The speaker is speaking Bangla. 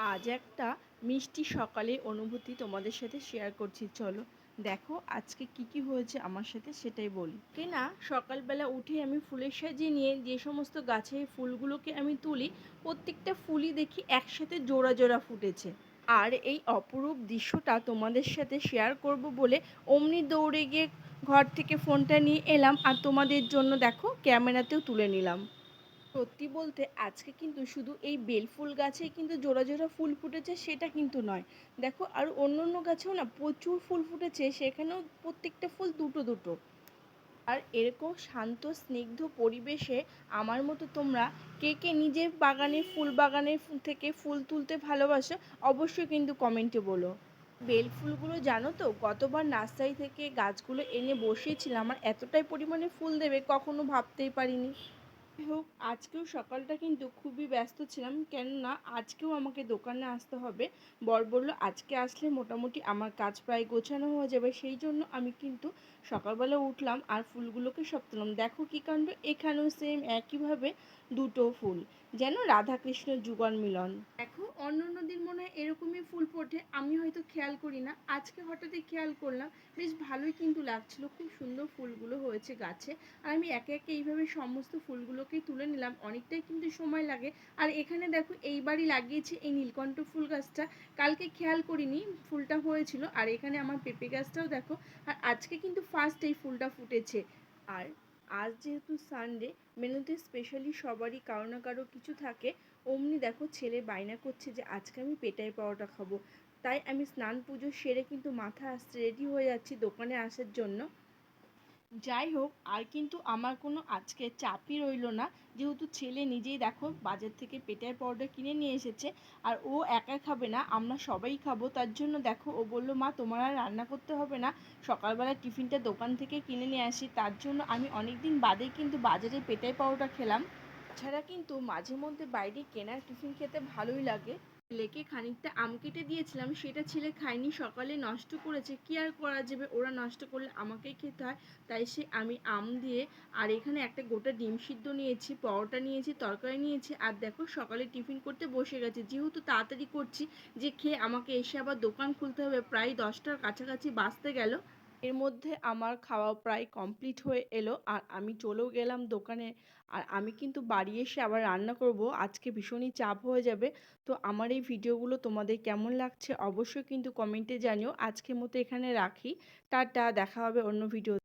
আজ একটা মিষ্টি সকালের অনুভূতি তোমাদের সাথে শেয়ার করছি। চলো দেখো আজকে কি হয়েছে আমার সাথে সেটাই বলি। না, সকালবেলা উঠে আমি ফুলের সাজিয়ে নিয়ে যে সমস্ত গাছের ফুলগুলোকে আমি তুলি, প্রত্যেকটা ফুলই দেখি একসাথে জোড়া জোড়া ফুটেছে। আর এই অপরূপ দৃশ্যটা তোমাদের সাথে শেয়ার করব বলে অমনি দৌড়ে গিয়ে ঘর থেকে ফোনটা নিয়ে এলাম, আর তোমাদের জন্য দেখো ক্যামেরাতেও তুলে নিলাম। সত্যি বলতে আজকে কিন্তু শুধু এই বেলফুল গাছেই কিন্তু জোড়া জোড়া ফুল ফুটেছে সেটা কিন্তু নয়। দেখো আর অন্য অন্য গাছেও না প্রচুর ফুল ফুটেছে, সেখানেও প্রত্যেকটা ফুল দুটো দুটো। আর এরকম শান্ত স্নিগ্ধ পরিবেশে আমার মতো তোমরা কে কে নিজের বাগানের ফুল বাগানের থেকে ফুল তুলতে ভালোবাসো, অবশ্যই কিন্তু কমেন্টে বলো। বেল ফুলগুলো জানো তো, গতবার নার্সারি থেকে গাছগুলো এনে বসিয়েছিলাম, আমার এতটাই পরিমাণে ফুল দেবে কখনো ভাবতেই পারিনি। যাই হোক, আজকেও সকালটা কিন্তু খুবই ব্যস্ত ছিলাম, কেননা আজকেও আমাকে দোকানে আসতে হবে। বর বলল আজকে আসলে মোটামুটি আমার কাজ প্রায় গোছানো হয়ে যাবে, সেই জন্য আমি কিন্তু সকালবেলা উঠলাম আর ফুলগুলোকে সব তুললাম। দেখো কী কাণ্ড, এখানেও সেম একইভাবে দুটো ফুল, যেন রাধাকৃষ্ণ যুগল মিলন। দেখো অন্য অন্য দিন মনে হয় এরকমই ফুল ফোটে, আমি হয়তো খেয়াল করি না, আজকে হঠাৎই খেয়াল করলাম। বেশ ভালোই কিন্তু লাগছিল, খুব সুন্দর ফুলগুলো হয়েছে গাছে। আর আমি একে একে এইভাবে সমস্ত ফুলগুলোকেই তুলে নিলাম, অনেকটাই কিন্তু সময় লাগে। আর এখানে দেখো এইবারই লাগিয়েছি এই নীলকণ্ঠ ফুল গাছটা, কালকে খেয়াল করিনি ফুলটা হয়েছিল। আর এখানে আমার পেঁপে গাছটাও দেখো, আর আজকে কিন্তু ফার্স্ট এই ফুলটা ফুটেছে। আর আজ যেহেতু সানডে, মেনুতে স্পেশালি সবারই কারো না কারো কিছু থাকে। অমনি দেখো ছেলে বায়না করছে যে আজকে আমি পেটাই পরোটা খাবো। তাই আমি স্নান পুজো সেরে কিন্তু মাথা আসতে রেডি হয়ে যাচ্ছি দোকানে আসার জন্য। যাই হোক, আর কিন্তু আমার কোনো আজকে চাপই রইল না, যেহেতু ছেলে নিজেই দেখো বাজার থেকে পেটাই পরোটা কিনে নিয়ে এসেছে। আর ও একা খাবে না, আমরা সবাই খাবো, তার জন্য দেখো ও বলল মা তোমার আর রান্না করতে হবে না, সকালবেলা টিফিনটা দোকান থেকে কিনে নিয়ে আসি। তার জন্য আমি অনেক দিন বাদে কিন্তু বাজারে পেটাই পরোটা খেলাম। তাছাড়া কিন্তু মাঝে মধ্যে বাইরে কেনার টিফিন খেতে ভালোই লাগে। ছেলেকে খানিকটা আম কেটে দিয়েছিলাম, সেটা ছেলে খায়নি, সকালে নষ্ট করেছে, কি আর করা যাবে, ওরা নষ্ট করলে আমাকেই খেতে হয়। তাই আমি আম দিয়ে, আর এখানে একটা গোটা ডিম সিদ্ধ নিয়েছি, পরোটা নিয়েছি, তরকারি নিয়েছি, আর দেখো সকালে টিফিন করতে বসে গেছে। যেহেতু তাড়াতাড়ি করছি, যে খেয়ে আমাকে এসে আবার দোকান খুলতে হবে, প্রায় 10টার কাছাকাছি বাজতে গেল। এর মধ্যে আমার খাওয়া প্রায় কমপ্লিট হয়ে এলো, আর আমি চলেও গেলাম দোকানে। আর আমি কিন্তু বাড়ি এসে আবার রান্না করব, আজকে ভীষণই চাপ হয়ে যাবে। তো আমার এই ভিডিওগুলো তোমাদের কেমন লাগছে অবশ্যই কিন্তু কমেন্টে জানিও। আজকের মতো এখানে রাখি, টাটা, দেখা হবে অন্য ভিডিও।